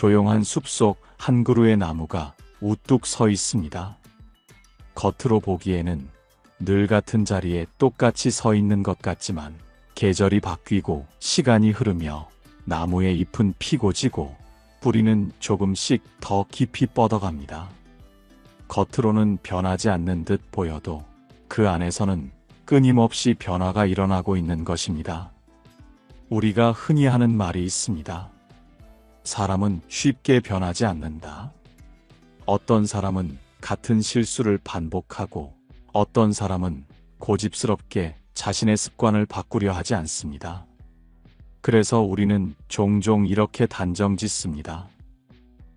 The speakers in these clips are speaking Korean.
조용한 숲속 한 그루의 나무가 우뚝 서 있습니다. 겉으로 보기에는 늘 같은 자리에 똑같이 서 있는 것 같지만 계절이 바뀌고 시간이 흐르며 나무의 잎은 피고 지고 뿌리는 조금씩 더 깊이 뻗어갑니다. 겉으로는 변하지 않는 듯 보여도 그 안에서는 끊임없이 변화가 일어나고 있는 것입니다. 우리가 흔히 하는 말이 있습니다. 사람은 쉽게 변하지 않는다. 어떤 사람은 같은 실수를 반복하고 어떤 사람은 고집스럽게 자신의 습관을 바꾸려 하지 않습니다. 그래서 우리는 종종 이렇게 단정 짓습니다.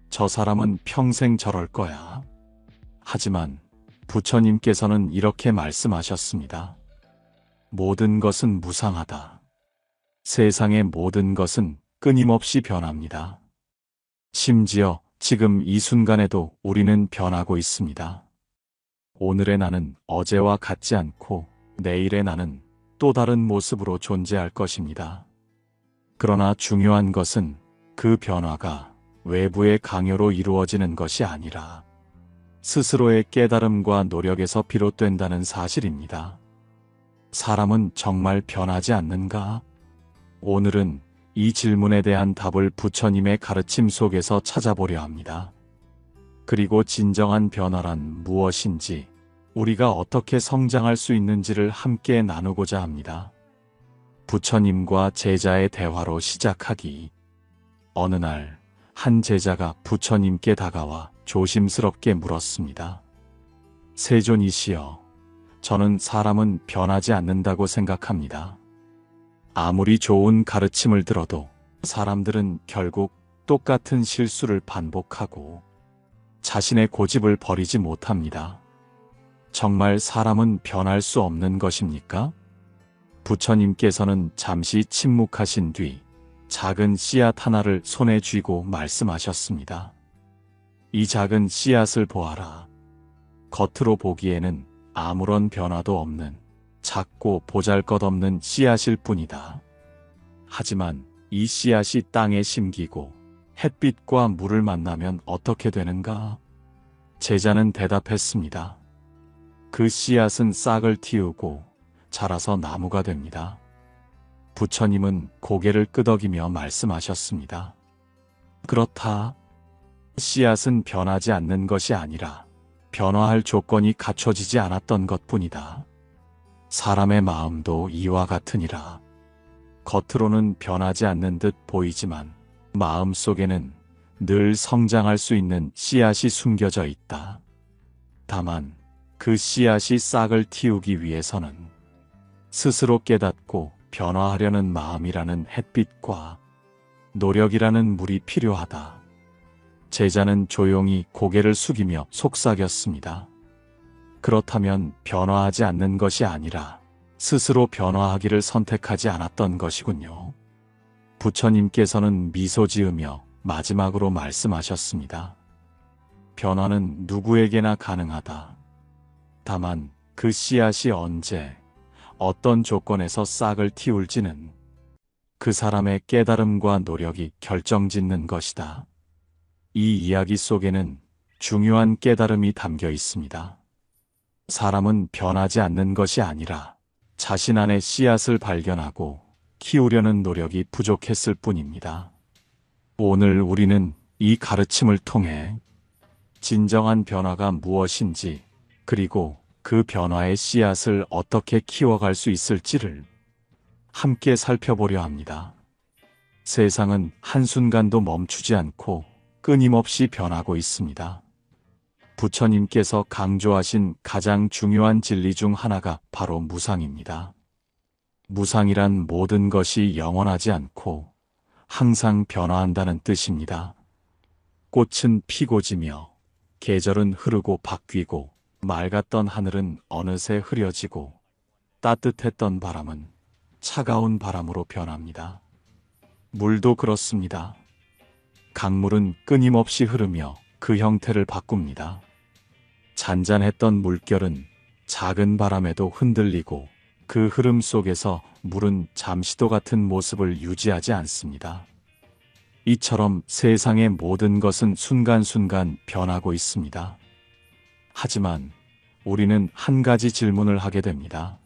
저 사람은 평생 저럴 거야. 하지만 부처님께서는 이렇게 말씀하셨습니다. 모든 것은 무상하다. 세상의 모든 것은 끊임없이 변합니다. 심지어 지금 이 순간에도 우리는 변하고 있습니다. 오늘의 나는 어제와 같지 않고 내일의 나는 또 다른 모습으로 존재할 것입니다. 그러나 중요한 것은 그 변화가 외부의 강요로 이루어지는 것이 아니라 스스로의 깨달음과 노력에서 비롯된다는 사실입니다. 사람은 정말 변하지 않는가? 오늘은 이 질문에 대한 답을 부처님의 가르침 속에서 찾아보려 합니다. 그리고 진정한 변화란 무엇인지, 우리가 어떻게 성장할 수 있는지를 함께 나누고자 합니다. 부처님과 제자의 대화로 시작하기. 어느 날, 한 제자가 부처님께 다가와 조심스럽게 물었습니다. 세존이시여, 저는 사람은 변하지 않는다고 생각합니다. 아무리 좋은 가르침을 들어도 사람들은 결국 똑같은 실수를 반복하고 자신의 고집을 버리지 못합니다. 정말 사람은 변할 수 없는 것입니까? 부처님께서는 잠시 침묵하신 뒤 작은 씨앗 하나를 손에 쥐고 말씀하셨습니다. 이 작은 씨앗을 보아라. 겉으로 보기에는 아무런 변화도 없는 작고 보잘것없는 씨앗일 뿐이다. 하지만 이 씨앗이 땅에 심기고 햇빛과 물을 만나면 어떻게 되는가? 제자는 대답했습니다. 그 씨앗은 싹을 틔우고 자라서 나무가 됩니다. 부처님은 고개를 끄덕이며 말씀하셨습니다. 그렇다. 씨앗은 변하지 않는 것이 아니라 변화할 조건이 갖춰지지 않았던 것뿐이다. 사람의 마음도 이와 같으니라. 겉으로는 변하지 않는 듯 보이지만 마음 속에는 늘 성장할 수 있는 씨앗이 숨겨져 있다. 다만 그 씨앗이 싹을 틔우기 위해서는 스스로 깨닫고 변화하려는 마음이라는 햇빛과 노력이라는 물이 필요하다. 제자는 조용히 고개를 숙이며 속삭였습니다. 그렇다면 변화하지 않는 것이 아니라 스스로 변화하기를 선택하지 않았던 것이군요. 부처님께서는 미소 지으며 마지막으로 말씀하셨습니다. 변화는 누구에게나 가능하다. 다만 그 씨앗이 언제, 어떤 조건에서 싹을 틔울지는 그 사람의 깨달음과 노력이 결정짓는 것이다. 이 이야기 속에는 중요한 깨달음이 담겨 있습니다. 사람은 변하지 않는 것이 아니라 자신 안에 씨앗을 발견하고 키우려는 노력이 부족했을 뿐입니다. 오늘 우리는 이 가르침을 통해 진정한 변화가 무엇인지, 그리고 그 변화의 씨앗을 어떻게 키워갈 수 있을지를 함께 살펴보려 합니다. 세상은 한순간도 멈추지 않고 끊임없이 변하고 있습니다. 부처님께서 강조하신 가장 중요한 진리 중 하나가 바로 무상입니다. 무상이란 모든 것이 영원하지 않고 항상 변화한다는 뜻입니다. 꽃은 피고 지며 계절은 흐르고 바뀌고 맑았던 하늘은 어느새 흐려지고 따뜻했던 바람은 차가운 바람으로 변합니다. 물도 그렇습니다. 강물은 끊임없이 흐르며 그 형태를 바꿉니다. 잔잔했던 물결은 작은 바람에도 흔들리고 그 흐름 속에서 물은 잠시도 같은 모습을 유지하지 않습니다. 이처럼 세상의 모든 것은 순간순간 변하고 있습니다. 하지만 우리는 한 가지 질문을 하게 됩니다.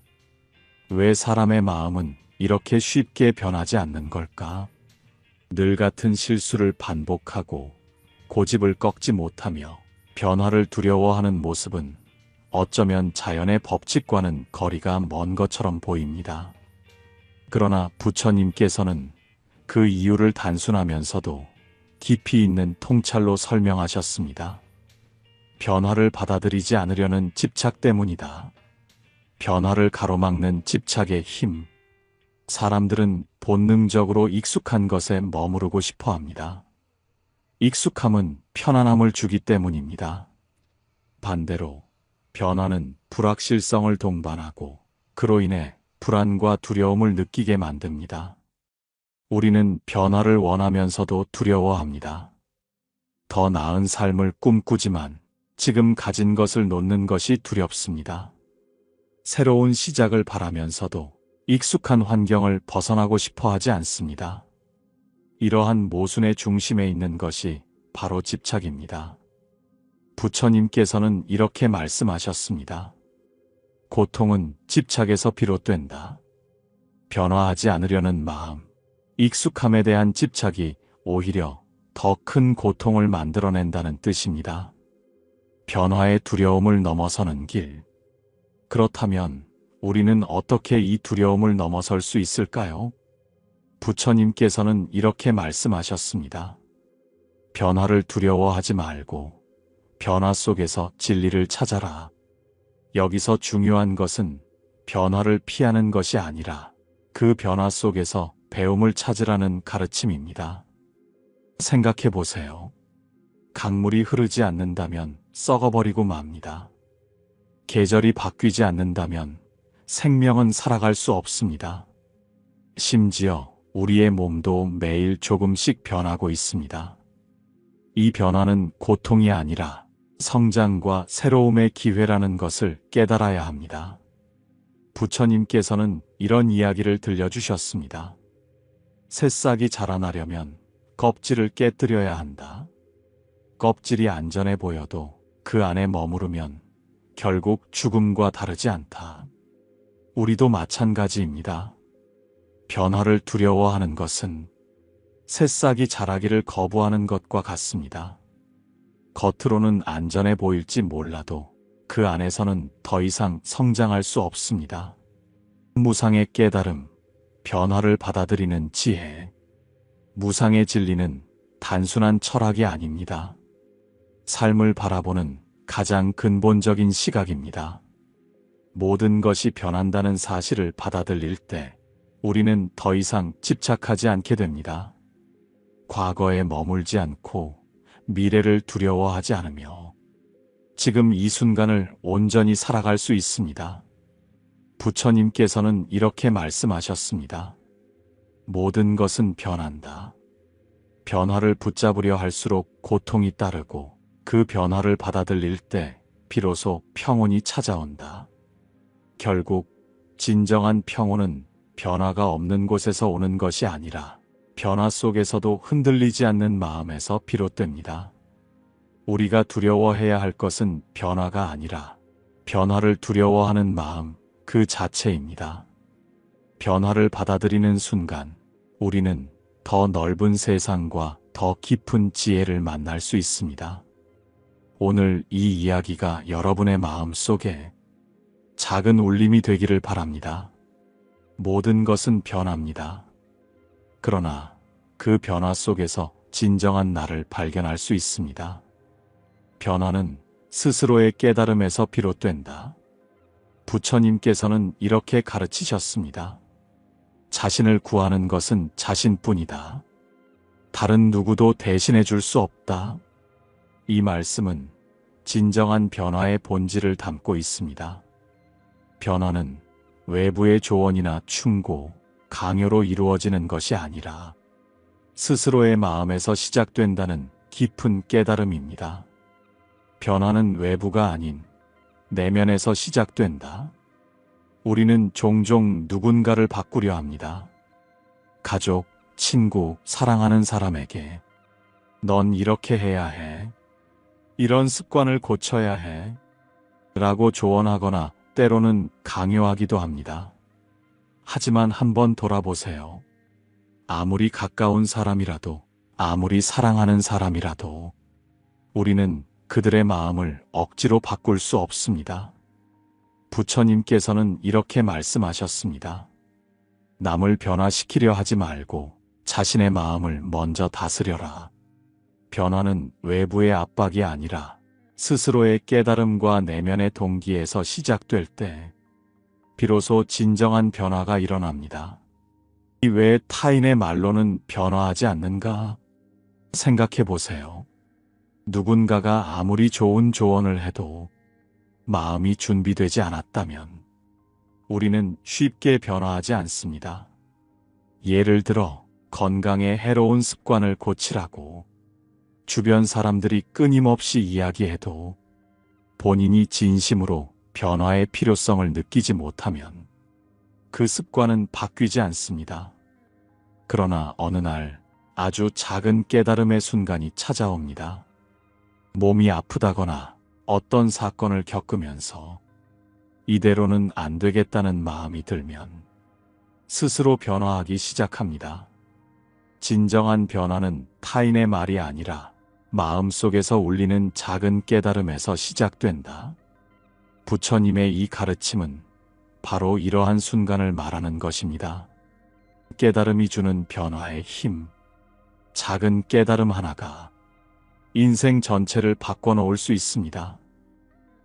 왜 사람의 마음은 이렇게 쉽게 변하지 않는 걸까? 늘 같은 실수를 반복하고 고집을 꺾지 못하며 변화를 두려워하는 모습은 어쩌면 자연의 법칙과는 거리가 먼 것처럼 보입니다. 그러나 부처님께서는 그 이유를 단순하면서도 깊이 있는 통찰로 설명하셨습니다. 변화를 받아들이지 않으려는 집착 때문이다. 변화를 가로막는 집착의 힘. 사람들은 본능적으로 익숙한 것에 머무르고 싶어 합니다. 익숙함은 편안함을 주기 때문입니다. 반대로 변화는 불확실성을 동반하고 그로 인해 불안과 두려움을 느끼게 만듭니다. 우리는 변화를 원하면서도 두려워합니다. 더 나은 삶을 꿈꾸지만 지금 가진 것을 놓는 것이 두렵습니다. 새로운 시작을 바라면서도 익숙한 환경을 벗어나고 싶어 하지 않습니다. 이러한 모순의 중심에 있는 것이 바로 집착입니다. 부처님께서는 이렇게 말씀하셨습니다. 고통은 집착에서 비롯된다. 변화하지 않으려는 마음, 익숙함에 대한 집착이 오히려 더 큰 고통을 만들어낸다는 뜻입니다. 변화의 두려움을 넘어서는 길. 그렇다면 우리는 어떻게 이 두려움을 넘어설 수 있을까요? 부처님께서는 이렇게 말씀하셨습니다. 변화를 두려워하지 말고 변화 속에서 진리를 찾아라. 여기서 중요한 것은 변화를 피하는 것이 아니라 그 변화 속에서 배움을 찾으라는 가르침입니다. 생각해 보세요. 강물이 흐르지 않는다면 썩어버리고 맙니다. 계절이 바뀌지 않는다면 생명은 살아갈 수 없습니다. 심지어 우리의 몸도 매일 조금씩 변하고 있습니다. 이 변화는 고통이 아니라 성장과 새로움의 기회라는 것을 깨달아야 합니다. 부처님께서는 이런 이야기를 들려주셨습니다. 새싹이 자라나려면 껍질을 깨뜨려야 한다. 껍질이 안전해 보여도 그 안에 머무르면 결국 죽음과 다르지 않다. 우리도 마찬가지입니다. 변화를 두려워하는 것은 새싹이 자라기를 거부하는 것과 같습니다. 겉으로는 안전해 보일지 몰라도 그 안에서는 더 이상 성장할 수 없습니다. 무상의 깨달음, 변화를 받아들이는 지혜. 무상의 진리는 단순한 철학이 아닙니다. 삶을 바라보는 가장 근본적인 시각입니다. 모든 것이 변한다는 사실을 받아들일 때 우리는 더 이상 집착하지 않게 됩니다. 과거에 머물지 않고 미래를 두려워하지 않으며 지금 이 순간을 온전히 살아갈 수 있습니다. 부처님께서는 이렇게 말씀하셨습니다. 모든 것은 변한다. 변화를 붙잡으려 할수록 고통이 따르고 그 변화를 받아들일 때 비로소 평온이 찾아온다. 결국 진정한 평온은 변화가 없는 곳에서 오는 것이 아니라 변화 속에서도 흔들리지 않는 마음에서 비롯됩니다. 우리가 두려워해야 할 것은 변화가 아니라 변화를 두려워하는 마음 그 자체입니다. 변화를 받아들이는 순간 우리는 더 넓은 세상과 더 깊은 지혜를 만날 수 있습니다. 오늘 이 이야기가 여러분의 마음 속에 작은 울림이 되기를 바랍니다. 모든 것은 변합니다. 그러나 그 변화 속에서 진정한 나를 발견할 수 있습니다. 변화는 스스로의 깨달음에서 비롯된다. 부처님께서는 이렇게 가르치셨습니다. 자신을 구하는 것은 자신뿐이다. 다른 누구도 대신해 줄 수 없다. 이 말씀은 진정한 변화의 본질을 담고 있습니다. 변화는 외부의 조언이나 충고, 강요로 이루어지는 것이 아니라 스스로의 마음에서 시작된다는 깊은 깨달음입니다. 변화는 외부가 아닌 내면에서 시작된다. 우리는 종종 누군가를 바꾸려 합니다. 가족, 친구, 사랑하는 사람에게 넌 이렇게 해야 해. 이런 습관을 고쳐야 해. 라고 조언하거나 때로는 강요하기도 합니다. 하지만 한번 돌아보세요. 아무리 가까운 사람이라도, 아무리 사랑하는 사람이라도 우리는 그들의 마음을 억지로 바꿀 수 없습니다. 부처님께서는 이렇게 말씀하셨습니다. 남을 변화시키려 하지 말고 자신의 마음을 먼저 다스려라. 변화는 외부의 압박이 아니라 스스로의 깨달음과 내면의 동기에서 시작될 때 비로소 진정한 변화가 일어납니다. 왜 타인의 말로는 변화하지 않는가? 생각해 보세요. 누군가가 아무리 좋은 조언을 해도 마음이 준비되지 않았다면 우리는 쉽게 변화하지 않습니다. 예를 들어 건강에 해로운 습관을 고치라고 주변 사람들이 끊임없이 이야기해도 본인이 진심으로 변화의 필요성을 느끼지 못하면 그 습관은 바뀌지 않습니다. 그러나 어느 날 아주 작은 깨달음의 순간이 찾아옵니다. 몸이 아프다거나 어떤 사건을 겪으면서 이대로는 안 되겠다는 마음이 들면 스스로 변화하기 시작합니다. 진정한 변화는 타인의 말이 아니라 마음속에서 울리는 작은 깨달음에서 시작된다. 부처님의 이 가르침은 바로 이러한 순간을 말하는 것입니다. 깨달음이 주는 변화의 힘. 작은 깨달음 하나가 인생 전체를 바꿔놓을 수 있습니다.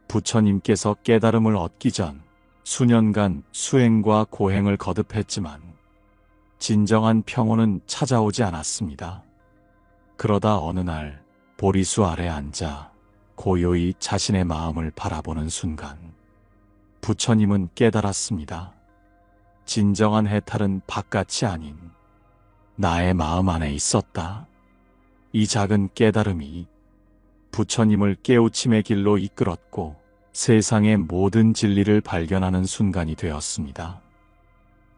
부처님께서 깨달음을 얻기 전 수년간 수행과 고행을 거듭했지만 진정한 평온은 찾아오지 않았습니다. 그러다 어느 날 보리수 아래 앉아 고요히 자신의 마음을 바라보는 순간 부처님은 깨달았습니다. 진정한 해탈은 바깥이 아닌 나의 마음 안에 있었다. 이 작은 깨달음이 부처님을 깨우침의 길로 이끌었고 세상의 모든 진리를 발견하는 순간이 되었습니다.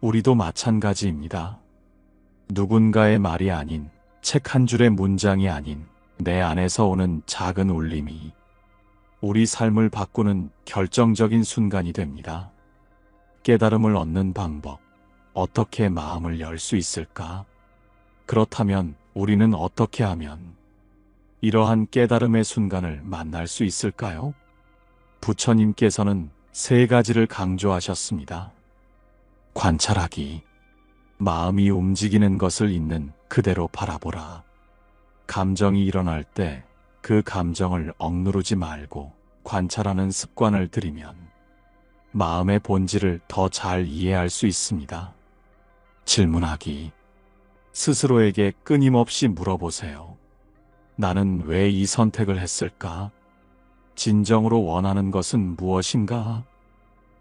우리도 마찬가지입니다. 누군가의 말이 아닌, 책 한 줄의 문장이 아닌 내 안에서 오는 작은 울림이 우리 삶을 바꾸는 결정적인 순간이 됩니다. 깨달음을 얻는 방법, 어떻게 마음을 열 수 있을까? 그렇다면 우리는 어떻게 하면 이러한 깨달음의 순간을 만날 수 있을까요? 부처님께서는 세 가지를 강조하셨습니다. 관찰하기, 마음이 움직이는 것을 있는 그대로 바라보라. 감정이 일어날 때 그 감정을 억누르지 말고 관찰하는 습관을 들이면 마음의 본질을 더 잘 이해할 수 있습니다. 질문하기, 스스로에게 끊임없이 물어보세요. 나는 왜 이 선택을 했을까? 진정으로 원하는 것은 무엇인가?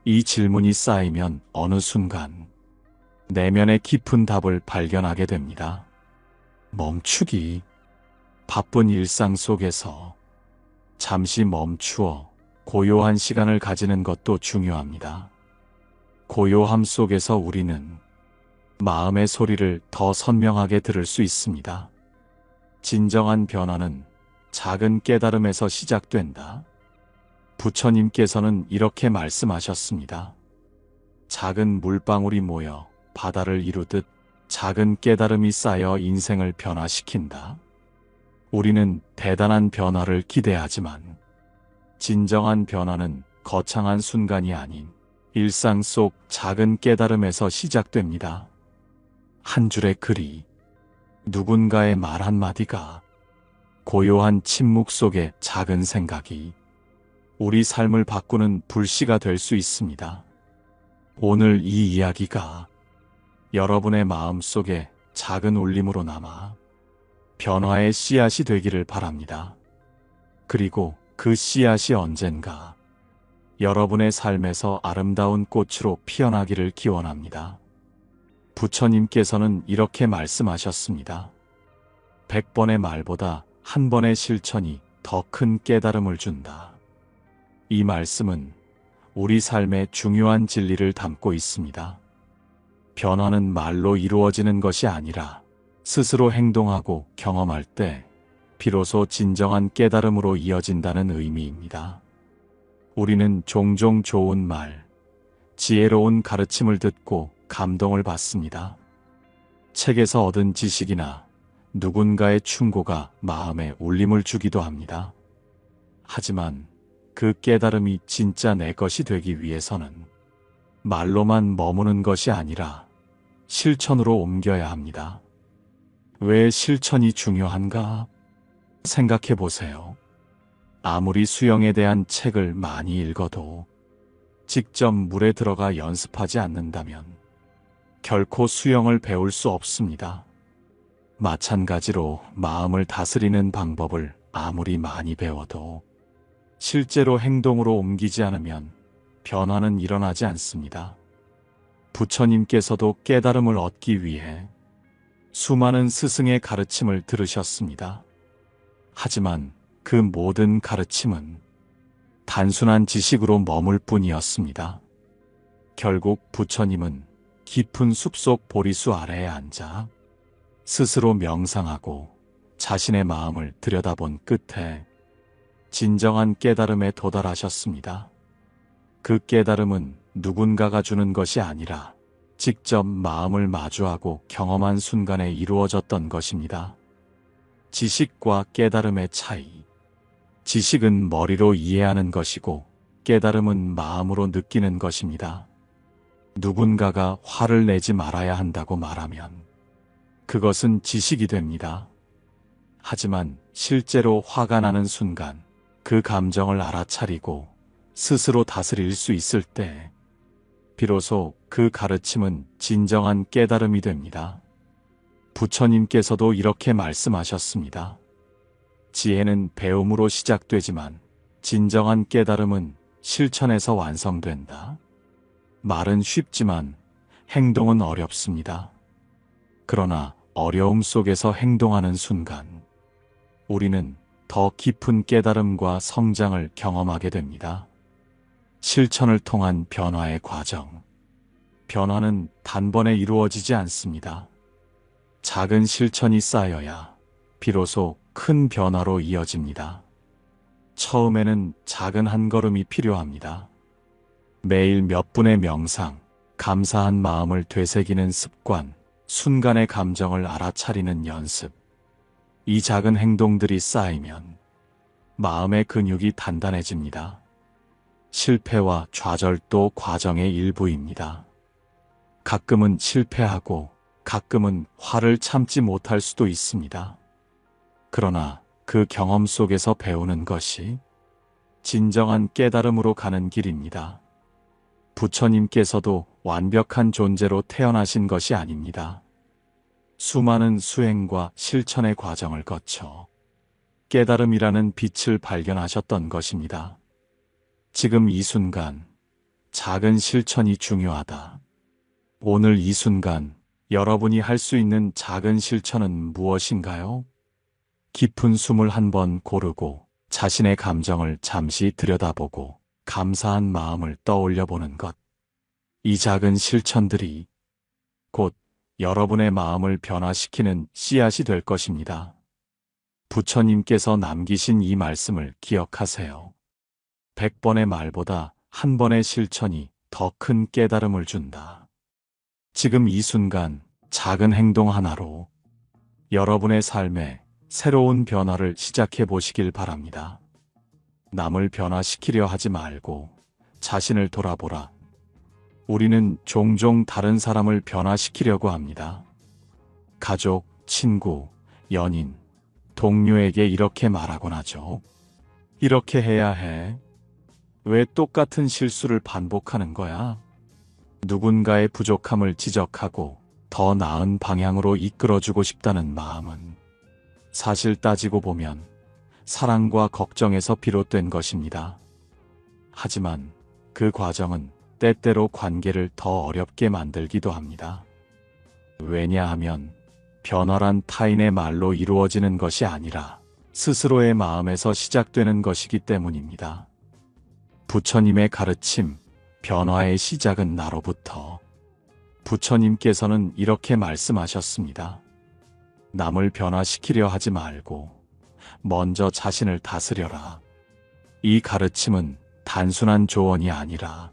이 질문이 쌓이면 어느 순간 내면의 깊은 답을 발견하게 됩니다. 멈추기, 바쁜 일상 속에서 잠시 멈추어 고요한 시간을 가지는 것도 중요합니다. 고요함 속에서 우리는 마음의 소리를 더 선명하게 들을 수 있습니다. 진정한 변화는 작은 깨달음에서 시작된다. 부처님께서는 이렇게 말씀하셨습니다. 작은 물방울이 모여 바다를 이루듯 작은 깨달음이 쌓여 인생을 변화시킨다. 우리는 대단한 변화를 기대하지만 진정한 변화는 거창한 순간이 아닌 일상 속 작은 깨달음에서 시작됩니다. 한 줄의 글이, 누군가의 말 한마디가, 고요한 침묵 속의 작은 생각이 우리 삶을 바꾸는 불씨가 될 수 있습니다. 오늘 이 이야기가 여러분의 마음 속에 작은 울림으로 남아 변화의 씨앗이 되기를 바랍니다. 그리고 그 씨앗이 언젠가 여러분의 삶에서 아름다운 꽃으로 피어나기를 기원합니다. 부처님께서는 이렇게 말씀하셨습니다. 100번의 말보다 한 번의 실천이 더 큰 깨달음을 준다. 이 말씀은 우리 삶의 중요한 진리를 담고 있습니다. 변화는 말로 이루어지는 것이 아니라 스스로 행동하고 경험할 때 비로소 진정한 깨달음으로 이어진다는 의미입니다. 우리는 종종 좋은 말, 지혜로운 가르침을 듣고 감동을 받습니다. 책에서 얻은 지식이나 누군가의 충고가 마음에 울림을 주기도 합니다. 하지만 그 깨달음이 진짜 내 것이 되기 위해서는 말로만 머무는 것이 아니라 실천으로 옮겨야 합니다. 왜 실천이 중요한가? 생각해 보세요. 아무리 수영에 대한 책을 많이 읽어도 직접 물에 들어가 연습하지 않는다면 결코 수영을 배울 수 없습니다. 마찬가지로 마음을 다스리는 방법을 아무리 많이 배워도 실제로 행동으로 옮기지 않으면 변화는 일어나지 않습니다. 부처님께서도 깨달음을 얻기 위해 수많은 스승의 가르침을 들으셨습니다. 하지만 그 모든 가르침은 단순한 지식으로 머물 뿐이었습니다. 결국 부처님은 깊은 숲속 보리수 아래에 앉아 스스로 명상하고 자신의 마음을 들여다본 끝에 진정한 깨달음에 도달하셨습니다. 그 깨달음은 누군가가 주는 것이 아니라 직접 마음을 마주하고 경험한 순간에 이루어졌던 것입니다. 지식과 깨달음의 차이. 지식은 머리로 이해하는 것이고 깨달음은 마음으로 느끼는 것입니다. 누군가가 화를 내지 말아야 한다고 말하면 그것은 지식이 됩니다. 하지만 실제로 화가 나는 순간 그 감정을 알아차리고 스스로 다스릴 수 있을 때 비로소 그 가르침은 진정한 깨달음이 됩니다. 부처님께서도 이렇게 말씀하셨습니다. 지혜는 배움으로 시작되지만 진정한 깨달음은 실천에서 완성된다. 말은 쉽지만 행동은 어렵습니다. 그러나 어려움 속에서 행동하는 순간 우리는 더 깊은 깨달음과 성장을 경험하게 됩니다. 실천을 통한 변화의 과정. 변화는 단번에 이루어지지 않습니다. 작은 실천이 쌓여야 비로소 큰 변화로 이어집니다. 처음에는 작은 한 걸음이 필요합니다. 매일 몇 분의 명상, 감사한 마음을 되새기는 습관, 순간의 감정을 알아차리는 연습. 이 작은 행동들이 쌓이면 마음의 근육이 단단해집니다. 실패와 좌절도 과정의 일부입니다. 가끔은 실패하고 가끔은 화를 참지 못할 수도 있습니다. 그러나 그 경험 속에서 배우는 것이 진정한 깨달음으로 가는 길입니다. 부처님께서도 완벽한 존재로 태어나신 것이 아닙니다. 수많은 수행과 실천의 과정을 거쳐 깨달음이라는 빛을 발견하셨던 것입니다. 지금 이 순간, 작은 실천이 중요하다. 오늘 이 순간, 여러분이 할 수 있는 작은 실천은 무엇인가요? 깊은 숨을 한번 고르고 자신의 감정을 잠시 들여다보고 감사한 마음을 떠올려 보는 것. 이 작은 실천들이 곧 여러분의 마음을 변화시키는 씨앗이 될 것입니다. 부처님께서 남기신 이 말씀을 기억하세요. 100번의 말보다 한 번의 실천이 더 큰 깨달음을 준다. 지금 이 순간 작은 행동 하나로 여러분의 삶에 새로운 변화를 시작해 보시길 바랍니다. 남을 변화시키려 하지 말고 자신을 돌아보라. 우리는 종종 다른 사람을 변화시키려고 합니다. 가족, 친구, 연인, 동료에게 이렇게 말하곤 하죠. 이렇게 해야 해. 왜 똑같은 실수를 반복하는 거야? 누군가의 부족함을 지적하고 더 나은 방향으로 이끌어주고 싶다는 마음은 사실 따지고 보면 사랑과 걱정에서 비롯된 것입니다. 하지만 그 과정은 때때로 관계를 더 어렵게 만들기도 합니다. 왜냐하면 변화란 타인의 말로 이루어지는 것이 아니라 스스로의 마음에서 시작되는 것이기 때문입니다. 부처님의 가르침, 변화의 시작은 나로부터. 부처님께서는 이렇게 말씀하셨습니다. 남을 변화시키려 하지 말고 먼저 자신을 다스려라. 이 가르침은 단순한 조언이 아니라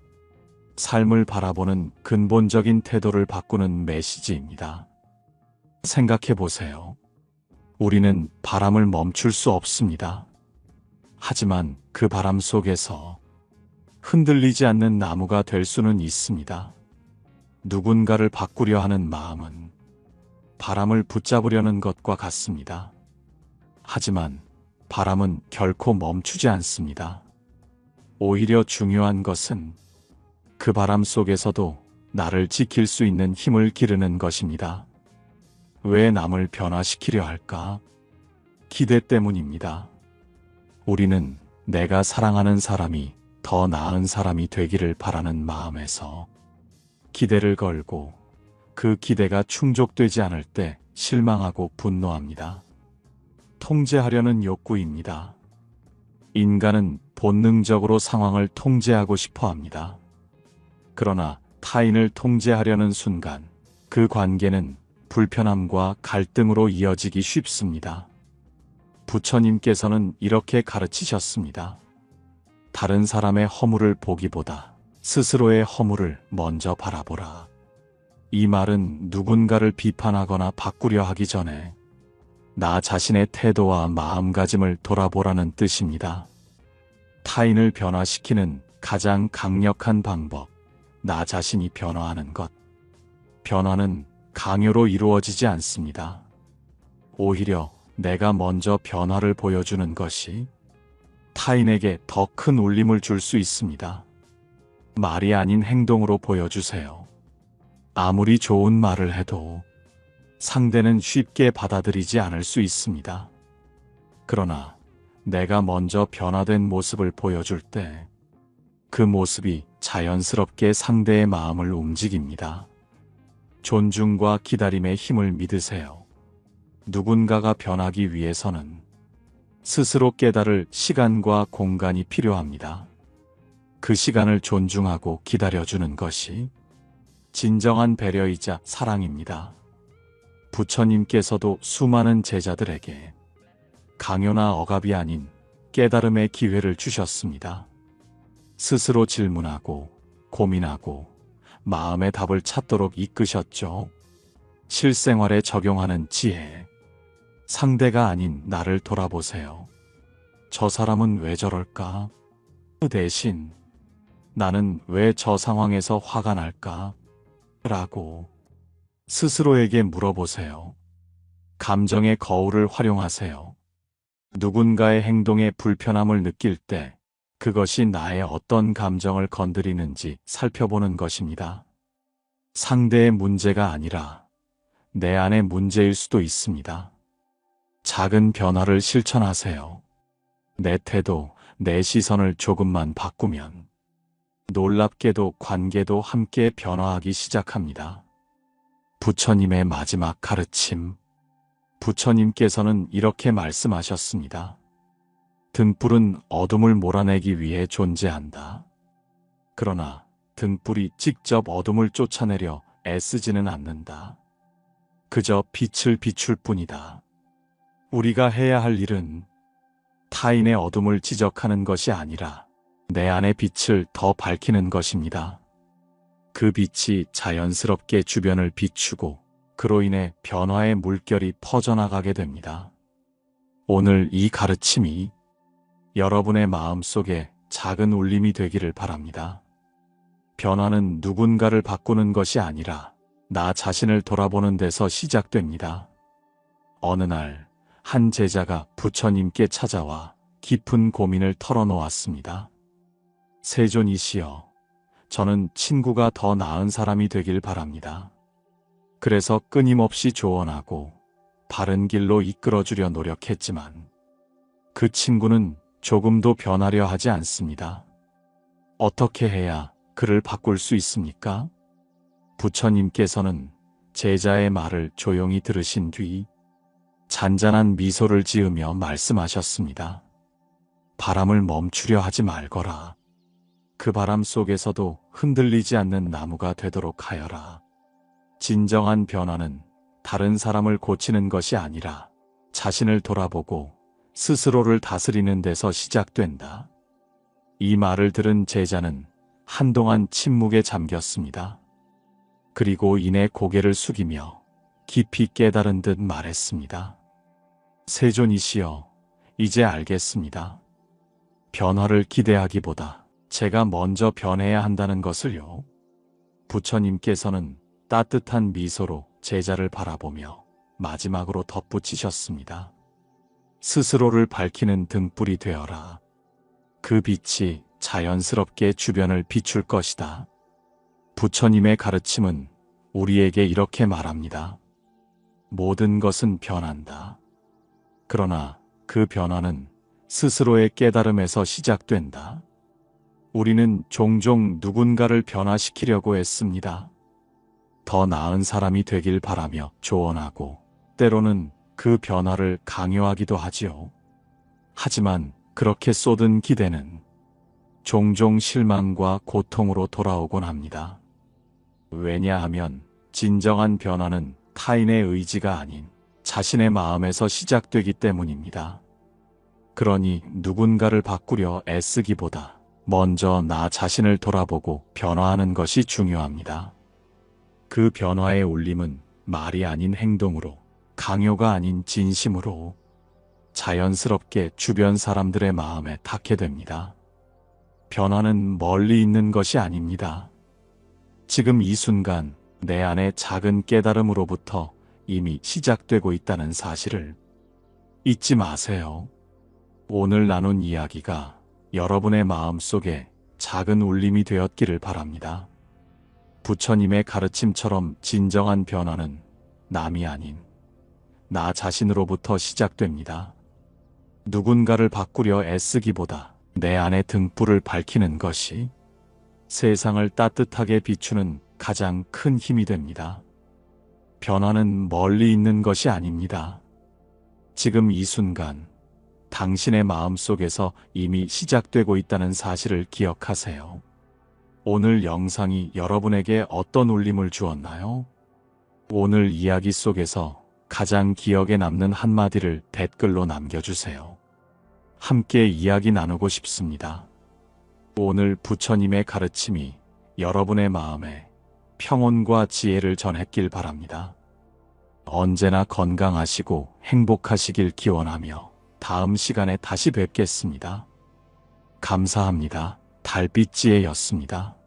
삶을 바라보는 근본적인 태도를 바꾸는 메시지입니다. 생각해 보세요. 우리는 바람을 멈출 수 없습니다. 하지만 그 바람 속에서 흔들리지 않는 나무가 될 수는 있습니다. 누군가를 바꾸려 하는 마음은 바람을 붙잡으려는 것과 같습니다. 하지만 바람은 결코 멈추지 않습니다. 오히려 중요한 것은 그 바람 속에서도 나를 지킬 수 있는 힘을 기르는 것입니다. 왜 남을 변화시키려 할까? 기대 때문입니다. 우리는 내가 사랑하는 사람이 더 나은 사람이 되기를 바라는 마음에서 기대를 걸고 그 기대가 충족되지 않을 때 실망하고 분노합니다. 통제하려는 욕구입니다. 인간은 본능적으로 상황을 통제하고 싶어 합니다. 그러나 타인을 통제하려는 순간 그 관계는 불편함과 갈등으로 이어지기 쉽습니다. 부처님께서는 이렇게 가르치셨습니다. 다른 사람의 허물을 보기보다 스스로의 허물을 먼저 바라보라. 이 말은 누군가를 비판하거나 바꾸려 하기 전에 나 자신의 태도와 마음가짐을 돌아보라는 뜻입니다. 타인을 변화시키는 가장 강력한 방법, 나 자신이 변화하는 것. 변화는 강요로 이루어지지 않습니다. 오히려 내가 먼저 변화를 보여주는 것이 타인에게 더 큰 울림을 줄 수 있습니다. 말이 아닌 행동으로 보여주세요. 아무리 좋은 말을 해도 상대는 쉽게 받아들이지 않을 수 있습니다. 그러나 내가 먼저 변화된 모습을 보여줄 때 그 모습이 자연스럽게 상대의 마음을 움직입니다. 존중과 기다림의 힘을 믿으세요. 누군가가 변하기 위해서는 스스로 깨달을 시간과 공간이 필요합니다. 그 시간을 존중하고 기다려주는 것이 진정한 배려이자 사랑입니다. 부처님께서도 수많은 제자들에게 강요나 억압이 아닌 깨달음의 기회를 주셨습니다. 스스로 질문하고 고민하고 마음의 답을 찾도록 이끄셨죠. 실생활에 적용하는 지혜. 상대가 아닌 나를 돌아보세요. 저 사람은 왜 저럴까? 그 대신 나는 왜 저 상황에서 화가 날까? 라고 스스로에게 물어보세요. 감정의 거울을 활용하세요. 누군가의 행동에 불편함을 느낄 때 그것이 나의 어떤 감정을 건드리는지 살펴보는 것입니다. 상대의 문제가 아니라 내 안의 문제일 수도 있습니다. 작은 변화를 실천하세요. 내 태도, 내 시선을 조금만 바꾸면 놀랍게도 관계도 함께 변화하기 시작합니다. 부처님의 마지막 가르침. 부처님께서는 이렇게 말씀하셨습니다. 등불은 어둠을 몰아내기 위해 존재한다. 그러나 등불이 직접 어둠을 쫓아내려 애쓰지는 않는다. 그저 빛을 비출 뿐이다. 우리가 해야 할 일은 타인의 어둠을 지적하는 것이 아니라 내 안의 빛을 더 밝히는 것입니다. 그 빛이 자연스럽게 주변을 비추고 그로 인해 변화의 물결이 퍼져나가게 됩니다. 오늘 이 가르침이 여러분의 마음속에 작은 울림이 되기를 바랍니다. 변화는 누군가를 바꾸는 것이 아니라 나 자신을 돌아보는 데서 시작됩니다. 어느 날 한 제자가 부처님께 찾아와 깊은 고민을 털어놓았습니다. 세존이시여, 저는 친구가 더 나은 사람이 되길 바랍니다. 그래서 끊임없이 조언하고 바른 길로 이끌어주려 노력했지만 그 친구는 조금도 변하려 하지 않습니다. 어떻게 해야 그를 바꿀 수 있습니까? 부처님께서는 제자의 말을 조용히 들으신 뒤 잔잔한 미소를 지으며 말씀하셨습니다. 바람을 멈추려 하지 말거라. 그 바람 속에서도 흔들리지 않는 나무가 되도록 하여라. 진정한 변화는 다른 사람을 고치는 것이 아니라 자신을 돌아보고 스스로를 다스리는 데서 시작된다. 이 말을 들은 제자는 한동안 침묵에 잠겼습니다. 그리고 이내 고개를 숙이며 깊이 깨달은 듯 말했습니다. 세존이시여, 이제 알겠습니다. 변화를 기대하기보다 제가 먼저 변해야 한다는 것을요. 부처님께서는 따뜻한 미소로 제자를 바라보며 마지막으로 덧붙이셨습니다. 스스로를 밝히는 등불이 되어라. 그 빛이 자연스럽게 주변을 비출 것이다. 부처님의 가르침은 우리에게 이렇게 말합니다. 모든 것은 변한다. 그러나 그 변화는 스스로의 깨달음에서 시작된다. 우리는 종종 누군가를 변화시키려고 했습니다. 더 나은 사람이 되길 바라며 조언하고 때로는 그 변화를 강요하기도 하지요. 하지만 그렇게 쏟은 기대는 종종 실망과 고통으로 돌아오곤 합니다. 왜냐하면 진정한 변화는 타인의 의지가 아닌 자신의 마음에서 시작되기 때문입니다. 그러니 누군가를 바꾸려 애쓰기보다 먼저 나 자신을 돌아보고 변화하는 것이 중요합니다. 그 변화의 울림은 말이 아닌 행동으로, 강요가 아닌 진심으로 자연스럽게 주변 사람들의 마음에 닿게 됩니다. 변화는 멀리 있는 것이 아닙니다. 지금 이 순간 내 안의 작은 깨달음으로부터 이미 시작되고 있다는 사실을 잊지 마세요. 오늘 나눈 이야기가 여러분의 마음속에 작은 울림이 되었기를 바랍니다. 부처님의 가르침처럼 진정한 변화는 남이 아닌 나 자신으로부터 시작됩니다. 누군가를 바꾸려 애쓰기보다 내 안의 등불을 밝히는 것이 세상을 따뜻하게 비추는 가장 큰 힘이 됩니다. 변화는 멀리 있는 것이 아닙니다. 지금 이 순간 당신의 마음속에서 이미 시작되고 있다는 사실을 기억하세요. 오늘 영상이 여러분에게 어떤 울림을 주었나요? 오늘 이야기 속에서 가장 기억에 남는 한마디를 댓글로 남겨주세요. 함께 이야기 나누고 싶습니다. 오늘 부처님의 가르침이 여러분의 마음에 평온과 지혜를 전했길 바랍니다. 언제나 건강하시고 행복하시길 기원하며 다음 시간에 다시 뵙겠습니다. 감사합니다. 달빛지혜였습니다.